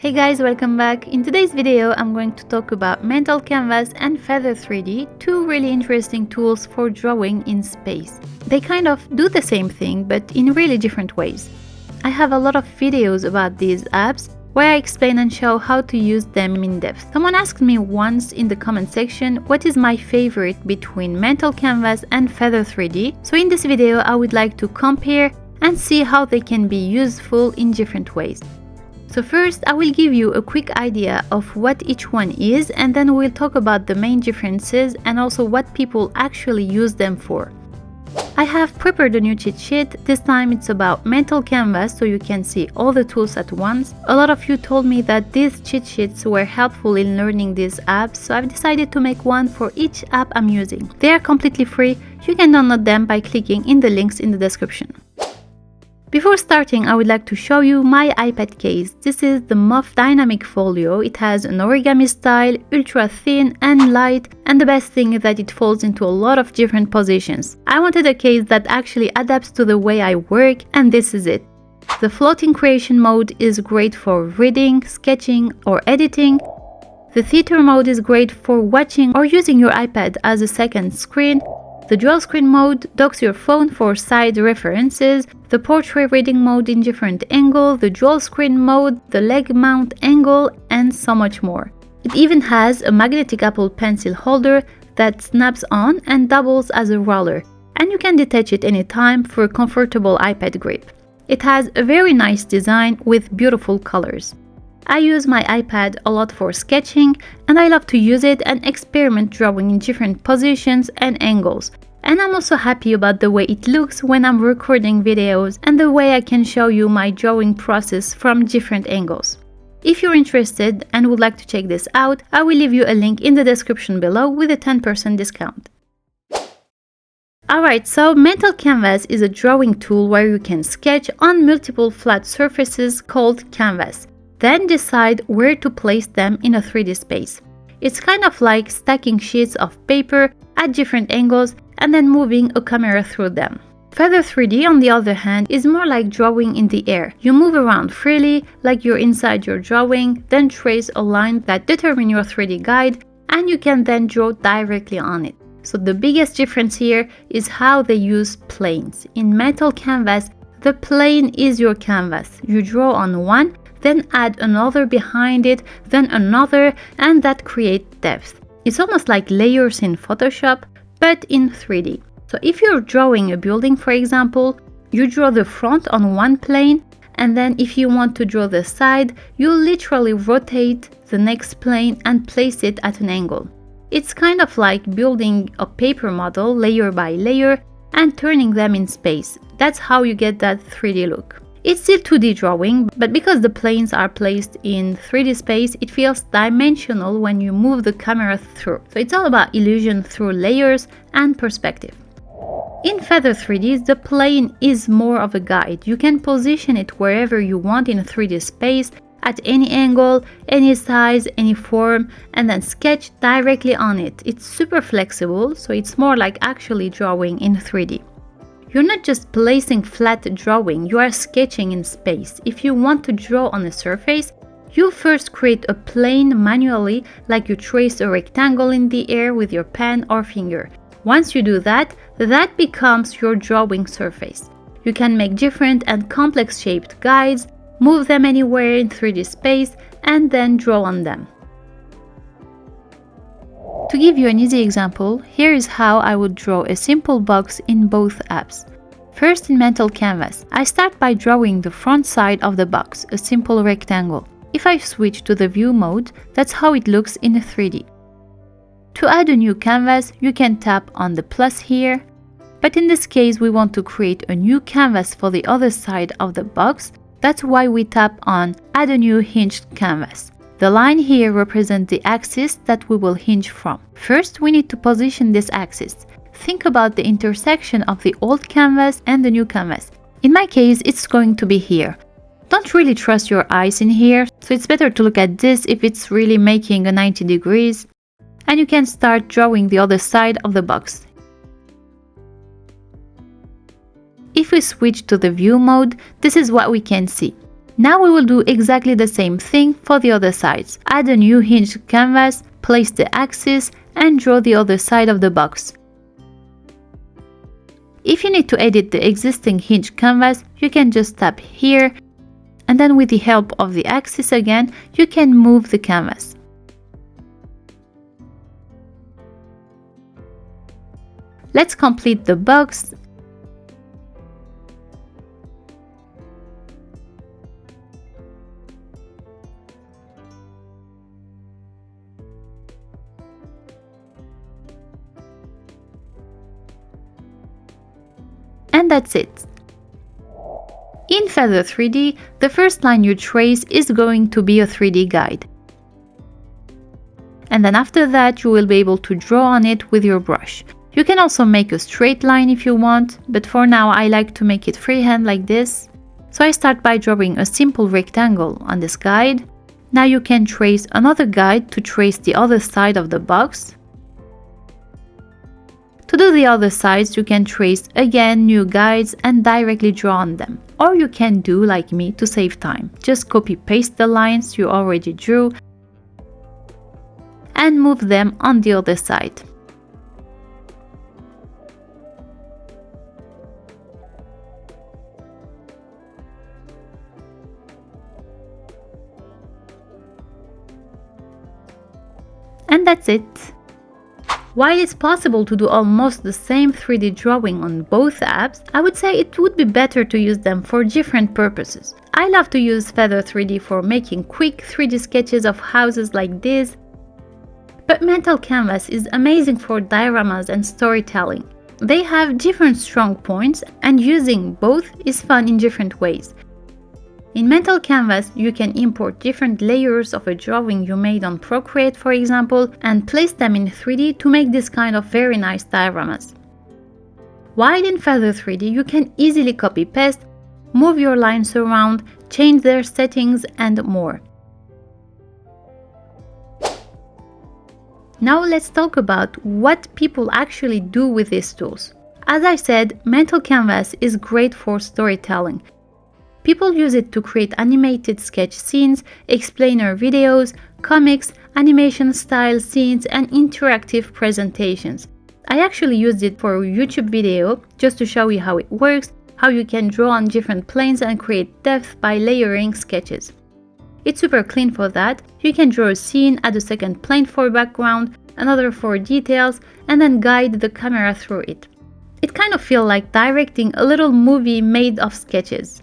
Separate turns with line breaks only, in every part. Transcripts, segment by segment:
Hey guys, welcome back. In today's video, I'm going to talk about Mental Canvas and Feather 3D, two really interesting tools for drawing in space. They kind of do the same thing, but in really different ways. I have a lot of videos about these apps where I explain and show how to use them in depth. Someone asked me once in the comment section what is my favorite between Mental Canvas and Feather 3D. So in this video, I would like to compare and see how they can be useful in different ways. So first, I will give you a quick idea of what each one is, and then we'll talk about the main differences and also what people actually use them for. I have prepared a new cheat sheet. This time it's about Mental Canvas, so you can see all the tools at once. A lot of you told me that these cheat sheets were helpful in learning these apps, so I've decided to make one for each app I'm using. They are completely free. You can download them by clicking in the links in the description. Before starting, I would like to show you my iPad case. This is the MOFT Dynamic Folio. It has an origami style, ultra thin and light, and the best thing is that it folds into a lot of different positions. I wanted a case that actually adapts to the way I work, and this is it. The floating creation mode is great for reading, sketching, or editing. The theater mode is great for watching or using your iPad as a second screen. The dual screen mode docks your phone for side references, the portrait reading mode in different angle, the dual screen mode, the leg mount angle, and so much more. It even has a magnetic Apple Pencil holder that snaps on and doubles as a ruler, and you can detach it anytime for a comfortable iPad grip. It has a very nice design with beautiful colors. I use my iPad a lot for sketching, and I love to use it and experiment drawing in different positions and angles. And I'm also happy about the way it looks when I'm recording videos and the way I can show you my drawing process from different angles. If you're interested and would like to check this out, I will leave you a link in the description below with a 10% discount. Alright, so Mental Canvas is a drawing tool where you can sketch on multiple flat surfaces called canvas. Then decide where to place them in a 3D space. It's kind of like stacking sheets of paper at different angles and then moving a camera through them. Feather 3D, on the other hand, is more like drawing in the air. You move around freely, like you're inside your drawing, then trace a line that determines your 3D guide, and you can then draw directly on it. So the biggest difference here is how they use planes. In Mental Canvas, the plane is your canvas. You draw on one, then add another behind it, then another, and that creates depth. It's almost like layers in Photoshop, but in 3D. So if you're drawing a building, for example, you draw the front on one plane, and then if you want to draw the side, you literally rotate the next plane and place it at an angle. It's kind of like building a paper model layer by layer and turning them in space. That's how you get that 3D look. It's still 2D drawing, but because the planes are placed in 3D space, it feels dimensional when you move the camera through. So it's all about illusion through layers and perspective. In Feather 3D, the plane is more of a guide. You can position it wherever you want in 3D space, at any angle, any size, any form, and then sketch directly on it. It's super flexible, so it's more like actually drawing in 3D. You're not just placing flat drawing, you are sketching in space. If you want to draw on a surface, you first create a plane manually, like you trace a rectangle in the air with your pen or finger. Once you do that, that becomes your drawing surface. You can make different and complex shaped guides, move them anywhere in 3D space, and then draw on them. To give you an easy example, here is how I would draw a simple box in both apps. First, in Mental Canvas, I start by drawing the front side of the box, a simple rectangle. If I switch to the view mode, that's how it looks in 3D. To add a new canvas, you can tap on the plus here, but in this case we want to create a new canvas for the other side of the box. That's why we tap on Add a new hinged canvas. The line here represents the axis that we will hinge from. First, we need to position this axis. Think about the intersection of the old canvas and the new canvas. In my case, it's going to be here. Don't really trust your eyes in here, so it's better to look at this if it's really making a 90 degrees. And you can start drawing the other side of the box. If we switch to the view mode, this is what we can see. Now we will do exactly the same thing for the other sides. Add a new hinged canvas, place the axis, and draw the other side of the box. If you need to edit the existing hinged canvas, you can just tap here, and then with the help of the axis again, you can move the canvas. Let's complete the box. And that's it. In Feather 3D, the first line you trace is going to be a 3D guide. And then after that, you will be able to draw on it with your brush. You can also make a straight line if you want, but for now I like to make it freehand like this. So I start by drawing a simple rectangle on this guide. Now you can trace another guide to trace the other side of the box. To do the other sides, you can trace again new guides and directly draw on them. Or you can do like me to save time. Just copy paste the lines you already drew and move them on the other side. And that's it. While it's possible to do almost the same 3D drawing on both apps, I would say it would be better to use them for different purposes. I love to use Feather 3D for making quick 3D sketches of houses like this, but Mental Canvas is amazing for dioramas and storytelling. They have different strong points, and using both is fun in different ways. In Mental Canvas, you can import different layers of a drawing you made on Procreate, for example, and place them in 3D to make this kind of very nice dioramas. While in Feather 3D, you can easily copy-paste, move your lines around, change their settings, and more. Now let's talk about what people actually do with these tools. As I said, Mental Canvas is great for storytelling. People use it to create animated sketch scenes, explainer videos, comics, animation style scenes, and interactive presentations. I actually used it for a YouTube video just to show you how it works, how you can draw on different planes and create depth by layering sketches. It's super clean for that. You can draw a scene, add a second plane for background, another for details, and then guide the camera through it. It kind of feels like directing a little movie made of sketches.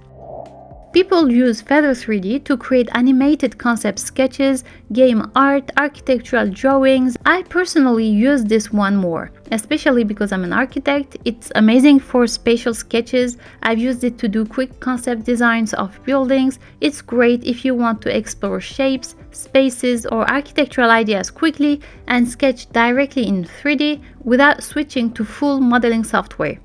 People use Feather 3D to create animated concept sketches, game art, architectural drawings. I personally use this one more, especially because I'm an architect. It's amazing for spatial sketches. I've used it to do quick concept designs of buildings. It's great if you want to explore shapes, spaces, or architectural ideas quickly and sketch directly in 3D without switching to full modeling software.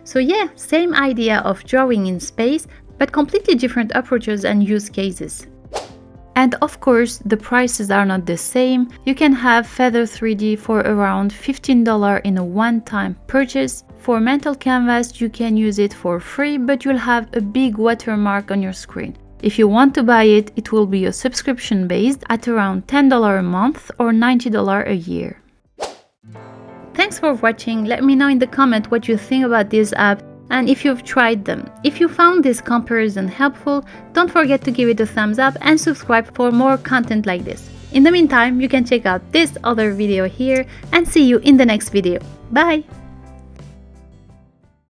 So yeah, same idea of drawing in space, but completely different approaches and use cases. And of course, the prices are not the same. You can have Feather 3D for around $15 in a one-time purchase. For Mental Canvas, you can use it for free, but you'll have a big watermark on your screen. If you want to buy it, it will be a subscription based at around $10 a month or $90 a year. Thanks for watching. Let me know in the comment what you think about this app and if you've tried them. If you found this comparison helpful, don't forget to give it a thumbs up and subscribe for more content like this. In the meantime, you can check out this other video here and see you in the next video. Bye!